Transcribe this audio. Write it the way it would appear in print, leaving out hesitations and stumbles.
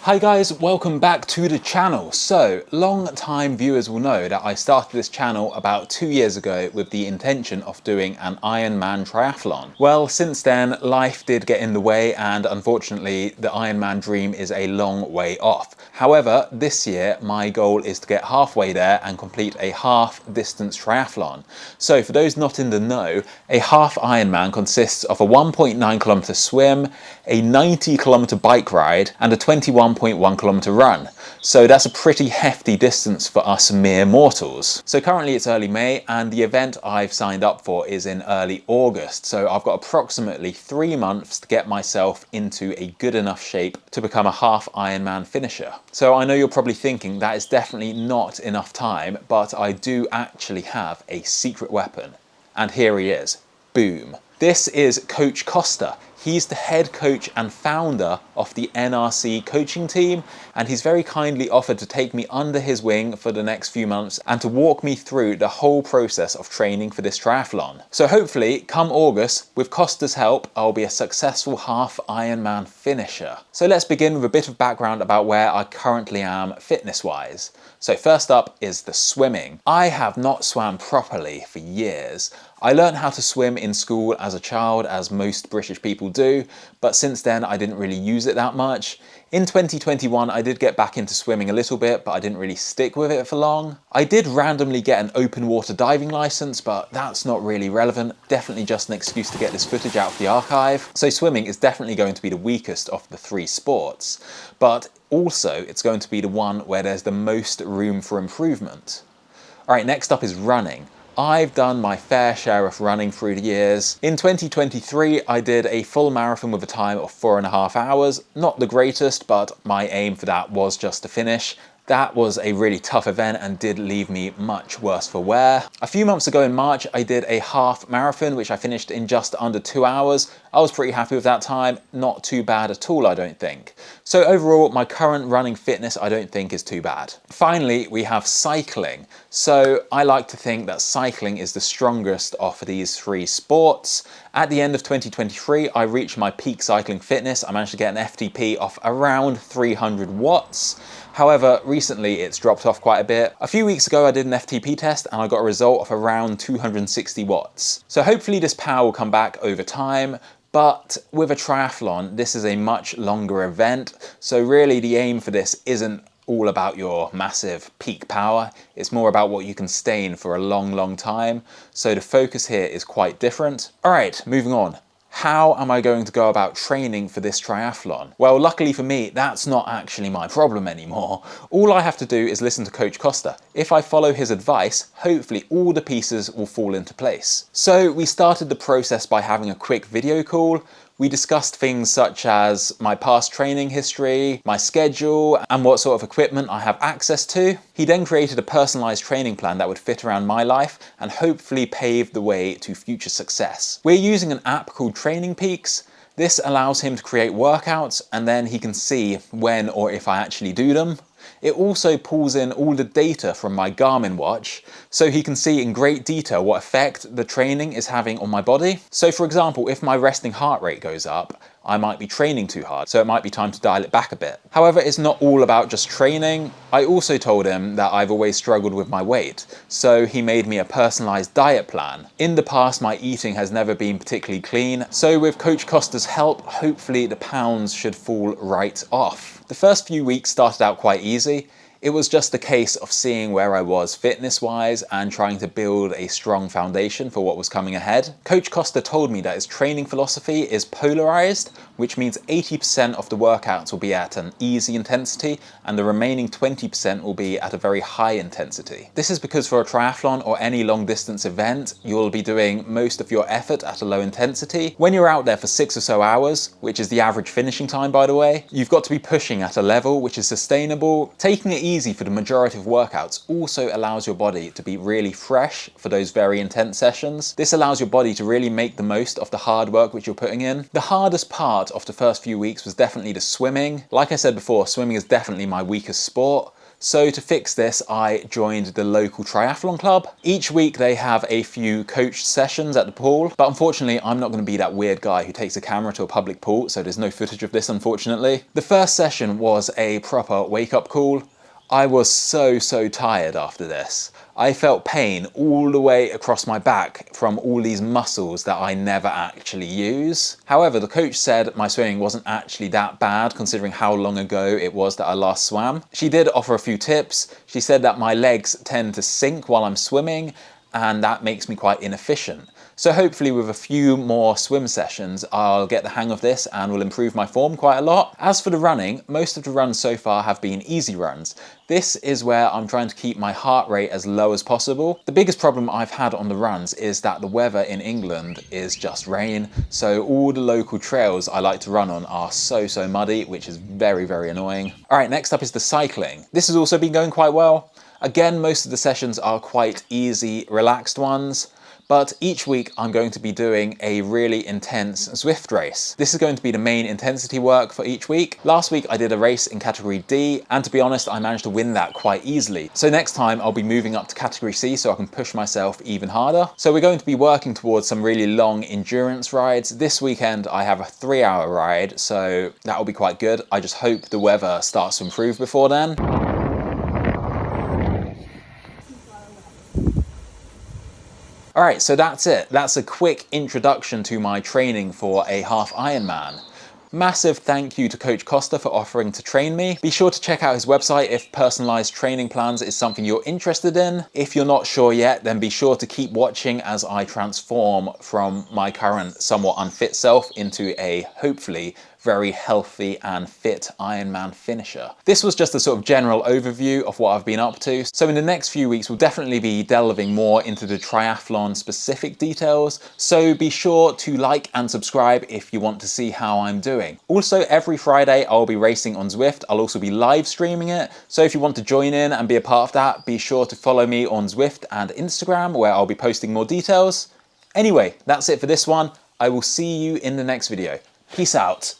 Hi guys, welcome back to the channel. So, long-time viewers will know that I started this channel about 2 years ago with the intention of doing an Ironman triathlon. Well, since then, life did get in the way and unfortunately, the Ironman dream is a long way off. However, this year, my goal is to get halfway there and complete a half-distance triathlon. So, for those not in the know, a half Ironman consists of a 1.9 kilometer swim, a 90 kilometer bike ride, and a 21.1 kilometer run. So that's a pretty hefty distance for us mere mortals. So currently it's early May and the event I've signed up for is in early August. So I've got approximately 3 months to get myself into a good enough shape to become a half Ironman finisher. So I know you're probably thinking that is definitely not enough time, but I do actually have a secret weapon. And here he is. Boom. This is Coach Kosta. He's the head coach and founder of the NRC coaching team, and he's very kindly offered to take me under his wing for the next few months and to walk me through the whole process of training for this triathlon. So hopefully, come August, with Kosta's help, I'll be a successful half Ironman finisher. So let's begin with a bit of background about where I currently am fitness-wise. So first up is the swimming. I have not swam properly for years. I learned how to swim in school as a child, as most British people do, but since then I didn't really use it that much. In 2021 I did get back into swimming a little bit, but I didn't really stick with it for long. I did randomly get an open water diving license, but that's not really relevant. Definitely just an excuse to get this footage out of the archive. So swimming is definitely going to be the weakest of the three sports, but also it's going to be the one where there's the most room for improvement. All right, next up is running. I've done my fair share of running through the years. In 2023, I did a full marathon with a time of 4.5 hours. Not the greatest, but my aim for that was just to finish. That was a really tough event and did leave me much worse for wear. A few months ago in March, I did a half marathon, which I finished in just under 2 hours. I was pretty happy with that time. Not too bad at all, I don't think. So overall, my current running fitness, I don't think is too bad. Finally, we have cycling. So I like to think that cycling is the strongest of these three sports. At the end of 2023, I reached my peak cycling fitness. I managed to get an FTP of around 300 watts. However, recently it's dropped off quite a bit. A few weeks ago I did an FTP test and I got a result of around 260 watts. So hopefully this power will come back over time, but with a triathlon, this is a much longer event. So really the aim for this isn't all about your massive peak power. It's more about what you can stay in for a long, long time. So the focus here is quite different. All right, moving on. How am I going to go about training for this triathlon? Well, luckily for me, that's not actually my problem anymore. All I have to do is listen to Coach Kosta. If I follow his advice, hopefully all the pieces will fall into place. So we started the process by having a quick video call. We discussed things such as my past training history, my schedule, and what sort of equipment I have access to. He then created a personalised training plan that would fit around my life and hopefully pave the way to future success. We're using an app called Training Peaks. This allows him to create workouts and then he can see when or if I actually do them. It also pulls in all the data from my Garmin watch, so he can see in great detail what effect the training is having on my body. So for example, if my resting heart rate goes up, I might be training too hard, so it might be time to dial it back a bit. However, it's not all about just training. I also told him that I've always struggled with my weight, so he made me a personalised diet plan. In the past, my eating has never been particularly clean, so with Coach Kosta's help, hopefully the pounds should fall right off. The first few weeks started out quite easy. It was just a case of seeing where I was fitness-wise and trying to build a strong foundation for what was coming ahead. Coach Kosta told me that his training philosophy is polarized, which means 80% of the workouts will be at an easy intensity and the remaining 20% will be at a very high intensity. This is because for a triathlon or any long distance event, you'll be doing most of your effort at a low intensity. When you're out there for 6 or so hours, which is the average finishing time by the way, you've got to be pushing at a level which is sustainable. Taking it easy for the majority of workouts also allows your body to be really fresh for those very intense sessions. This allows your body to really make the most of the hard work which you're putting in. The hardest part of the first few weeks was definitely the swimming. Like I said before, swimming is definitely my weakest sport. So to fix this, I joined the local triathlon club. Each week they have a few coached sessions at the pool, but unfortunately I'm not going to be that weird guy who takes a camera to a public pool, so there's no footage of this unfortunately. The first session was a proper wake-up call. I was so tired after this. I felt pain all the way across my back from all these muscles that I never actually use. However, the coach said my swimming wasn't actually that bad considering how long ago it was that I last swam. She did offer a few tips. She said that my legs tend to sink while I'm swimming and that makes me quite inefficient. So hopefully with a few more swim sessions, I'll get the hang of this and will improve my form quite a lot. As for the running, most of the runs so far have been easy runs. This is where I'm trying to keep my heart rate as low as possible. The biggest problem I've had on the runs is that the weather in England is just rain, so all the local trails I like to run on are so muddy, which is very annoying. All right, next up is the cycling. This has also been going quite well. Again, most of the sessions are quite easy, relaxed ones. But each week I'm going to be doing a really intense Zwift race. This is going to be the main intensity work for each week. Last week I did a race in category D, and to be honest, I managed to win that quite easily. So next time I'll be moving up to category C so I can push myself even harder. So we're going to be working towards some really long endurance rides. This weekend I have a 3-hour ride, so that'll be quite good. I just hope the weather starts to improve before then. All right, so that's it. That's a quick introduction to my training for a half Ironman. Massive thank you to Coach Kosta for offering to train me. Be sure to check out his website if personalized training plans is something you're interested in. If you're not sure yet, then be sure to keep watching as I transform from my current somewhat unfit self into a hopefully very healthy and fit Ironman finisher. This was just a sort of general overview of what I've been up to. So in the next few weeks, we'll definitely be delving more into the triathlon specific details. So be sure to like and subscribe if you want to see how I'm doing. Also, every Friday, I'll be racing on Zwift. I'll also be live streaming it. So if you want to join in and be a part of that, be sure to follow me on Zwift and Instagram, where I'll be posting more details. Anyway, that's it for this one. I will see you in the next video. Peace out.